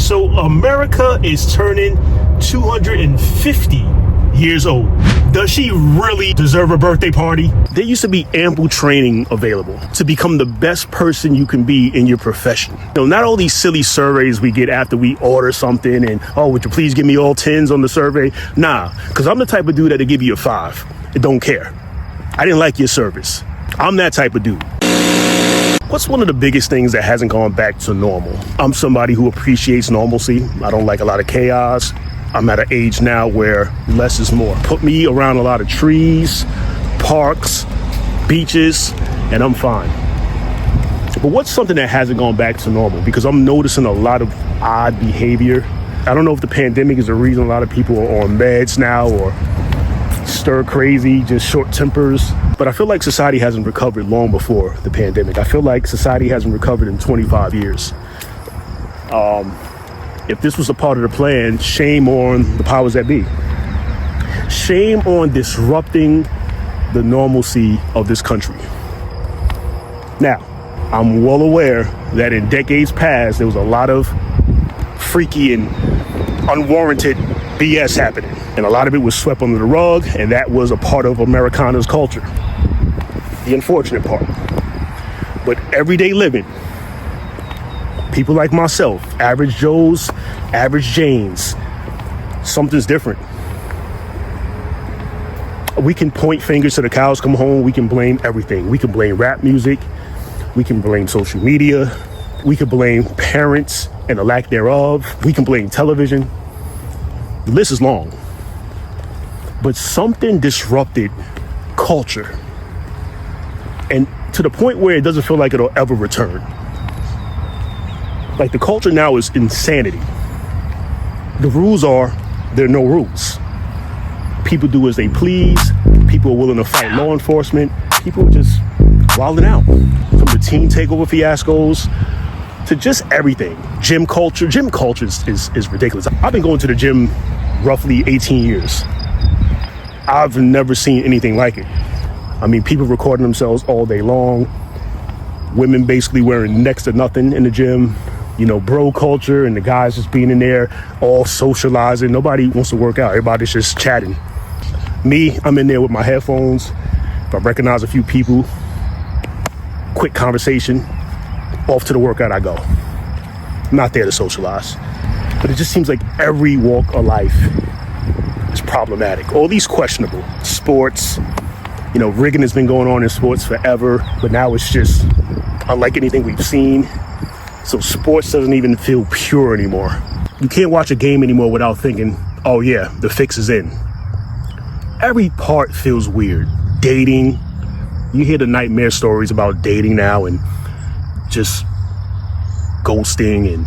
So America is turning 250 years old. Does she really deserve a birthday party? There used to be ample training available to become the best person you can be in your profession. Not all these silly surveys we get after we order something and, oh, would you please give me all 10s on the survey? Nah, because I'm the type of dude that'll give you a 5. I don't care. I didn't like your service. I'm that type of dude. What's one of the biggest things that hasn't gone back to normal? I'm somebody who appreciates normalcy. I don't like a lot of chaos. I'm at an age now where less is more. Put me around a lot of trees, parks, beaches, and I'm fine. But what's something that hasn't gone back to normal? Because I'm noticing a lot of odd behavior. I don't know if the pandemic is the reason a lot of people are on meds now or stir crazy, just short tempers. But I feel like society hasn't recovered long before the pandemic. I feel like society hasn't recovered in 25 years. If this was a part of the plan, shame on the powers that be. Shame on disrupting the normalcy of this country. Now, I'm well aware that in decades past, there was a lot of freaky and unwarranted BS happening. And a lot of it was swept under the rug, and that was a part of Americana's culture. The unfortunate part. But everyday living, people like myself, average Joes, average Janes, something's different. We can point fingers to the cows come home. We can blame everything. We can blame rap music. We can blame social media. We can blame parents and the lack thereof. We can blame television. The list is long. But something disrupted culture. And to the point where it doesn't feel like it'll ever return. Like the culture now is insanity. The rules are, there are no rules. People do as they please. People are willing to fight law enforcement. People are just wilding out. From the teen takeover fiascos to just everything. Gym culture is ridiculous. I've been going to the gym roughly 18 years. I've never seen anything like it. I mean, people recording themselves all day long. Women basically wearing next to nothing in the gym. You know, bro culture and the guys just being in there, all socializing. Nobody wants to work out. Everybody's just chatting. Me, I'm in there with my headphones. If I recognize a few people, quick conversation, off to the workout I go. I'm not there to socialize. But it just seems like every walk of life is problematic. All these questionable sports, you know, rigging has been going on in sports forever, but now it's just unlike anything we've seen. So sports doesn't even feel pure anymore. You can't watch a game anymore without thinking, oh yeah, the fix is in. Every part feels weird. Dating, you hear the nightmare stories about dating now and just ghosting and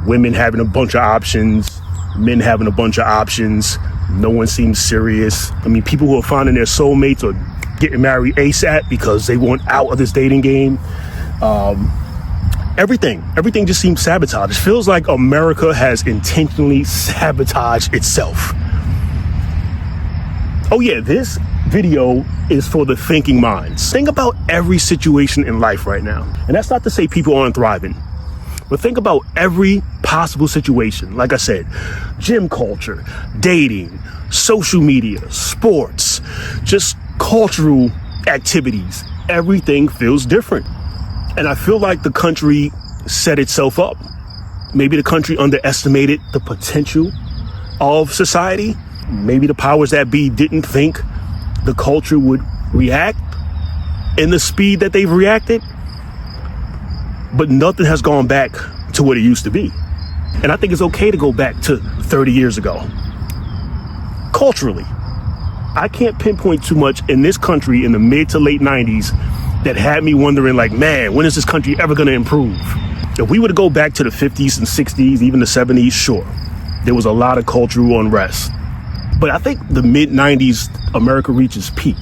women having a bunch of options, men having a bunch of options. No one seems serious. I mean, people who are finding their soulmates are getting married ASAP because they want out of this dating game. Everything just seems sabotaged. It feels like America has intentionally sabotaged itself. Oh yeah, this video is for the thinking minds. Think about every situation in life right now. And that's not to say people aren't thriving, but think about every possible situation. Like I said, gym culture, dating, social media, sports, just cultural activities. Everything feels different. And I feel like the country set itself up. Maybe the country underestimated the potential of society. Maybe the powers that be didn't think the culture would react in the speed that they've reacted. But nothing has gone back to what it used to be. And I think it's okay to go back to 30 years ago. Culturally, I can't pinpoint too much in this country in the mid to late 90s that had me wondering, like, man, when is this country ever going to improve? If we were to go back to the 50s and 60s, even the 70s, sure, there was a lot of cultural unrest. But I think the mid 90s, America reaches peak.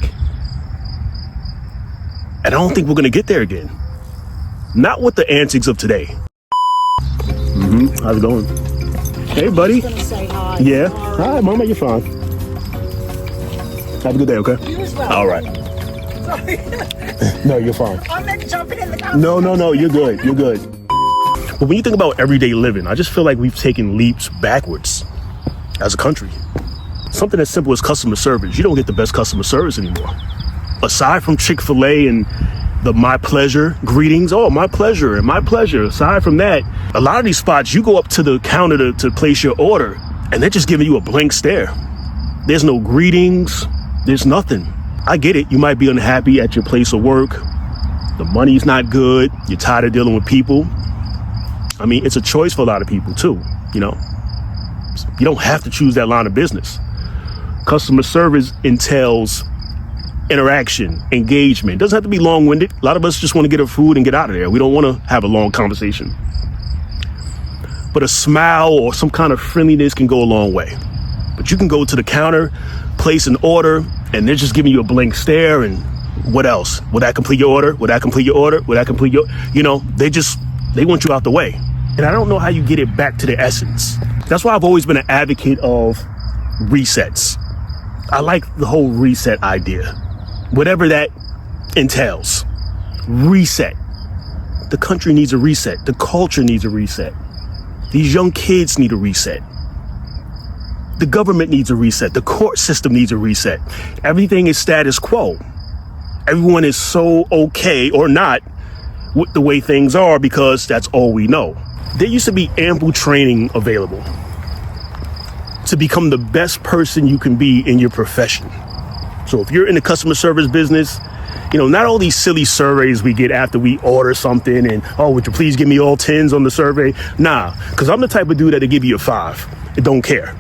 And I don't think we're going to get there again. Not with the antics of today. How's it going? Hey, buddy. I was gonna say hi. Yeah. Hi, Mama, you're fine. Have a good day, okay? You as well. All right. Sorry. No, you're fine. I'm meant jumping in the car. No, you're good. You're good. But when you think about everyday living, I just feel like we've taken leaps backwards as a country. Something as simple as customer service. You don't get the best customer service anymore. Aside from Chick-fil-A and the my pleasure greetings, oh, my pleasure and my pleasure. Aside from that, a lot of these spots, you go up to the counter to place your order and they're just giving you a blank stare. There's no greetings. There's nothing. I get it. You might be unhappy at your place of work. The money's not good. You're tired of dealing with people. I mean, it's a choice for a lot of people too, you know. You don't have to choose that line of business. Customer service entails interaction, engagement. It doesn't have to be long-winded. A lot of us just want to get our food and get out of there. We don't want to have a long conversation. But a smile or some kind of friendliness can go a long way. But you can go to the counter, place an order, and they're just giving you a blank stare. And what else? Will that complete your order? Will that complete your order? Will that complete your, you know, they want you out the way. And I don't know how you get it back to the essence. That's why I've always been an advocate of resets. I like the whole reset idea. Whatever that entails. Reset. The country needs a reset. The culture needs a reset. These young kids need a reset. The government needs a reset. The court system needs a reset. Everything is status quo. Everyone is so okay or not with the way things are because that's all we know. There used to be ample training available to become the best person you can be in your profession. So if you're in the customer service business, you know, not all these silly surveys we get after we order something and, oh, would you please give me all 10s on the survey? Nah, because I'm the type of dude that'll give you a 5. I don't care.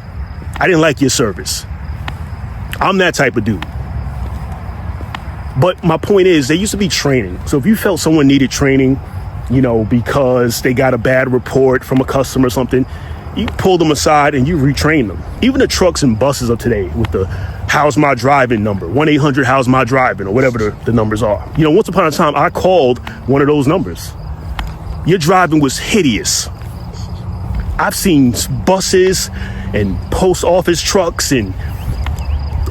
I didn't like your service. I'm that type of dude. But my point is, there used to be training. So if you felt someone needed training, you know, because they got a bad report from a customer or something, you pull them aside and you retrain them. Even the trucks and buses of today with the how's my driving number, 1-800 how's my driving, or whatever the numbers are. You know, once upon a time, I called one of those numbers. Your driving was hideous. I've seen buses and post office trucks and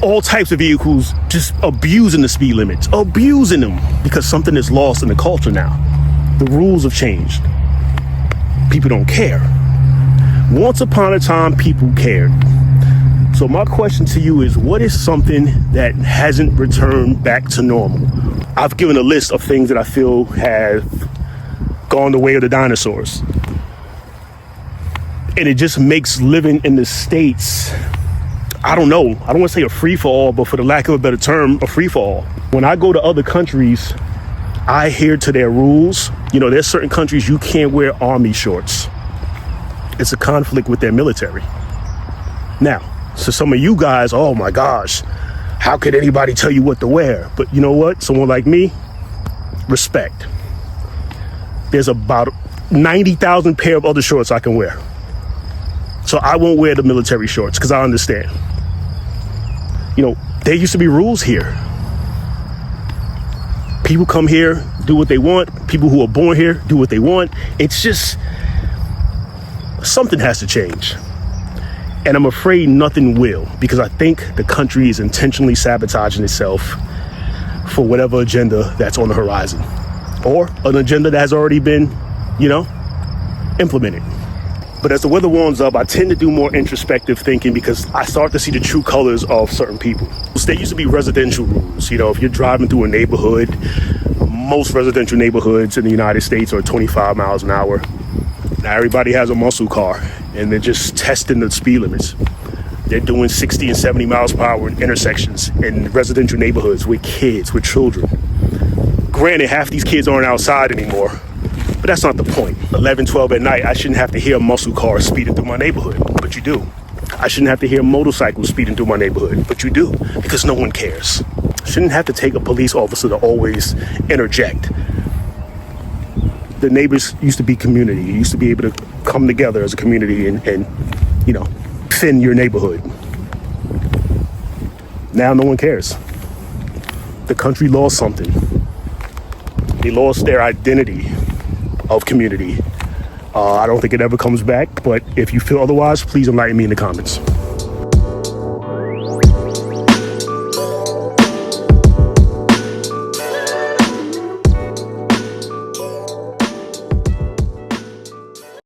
all types of vehicles just abusing the speed limits, abusing them because something is lost in the culture now. The rules have changed. People don't care. Once upon a time, people cared. So my question to you is, what is something that hasn't returned back to normal? I've given a list of things that I feel have gone the way of the dinosaurs. And it just makes living in the States, I don't know, I don't want to say a free-for-all, but for the lack of a better term, a free-for-all. When I go to other countries, I adhere to their rules. You know, there's certain countries you can't wear army shorts. It's a conflict with their military. Now, so some of you guys, oh my gosh, how could anybody tell you what to wear? But you know what? Someone like me, respect. There's about 90,000 pair of other shorts I can wear. So I won't wear the military shorts because I understand. You know, there used to be rules here. People come here, do what they want. People who are born here do what they want. It's just, something has to change. And I'm afraid nothing will, because I think the country is intentionally sabotaging itself for whatever agenda that's on the horizon, or an agenda that has already been, you know, implemented. But as the weather warms up, I tend to do more introspective thinking because I start to see the true colors of certain people. There used to be residential rules. You know, if you're driving through a neighborhood, most residential neighborhoods in the United States are 25 miles an hour. Now everybody has a muscle car and they're just testing the speed limits. They're doing 60 and 70 miles per hour in intersections in residential neighborhoods with kids, with children. Granted, half these kids aren't outside anymore, but that's not the point. 11, 12 at night, I shouldn't have to hear a muscle car speeding through my neighborhood, but you do. I shouldn't have to hear motorcycles speeding through my neighborhood, but you do, because no one cares. I shouldn't have to take a police officer to always interject. The neighbors used to be community. You used to be able to come together as a community and you know, defend your neighborhood. Now no one cares. The country lost something. They lost their identity of community. I don't think it ever comes back, but if you feel otherwise, please enlighten me in the comments.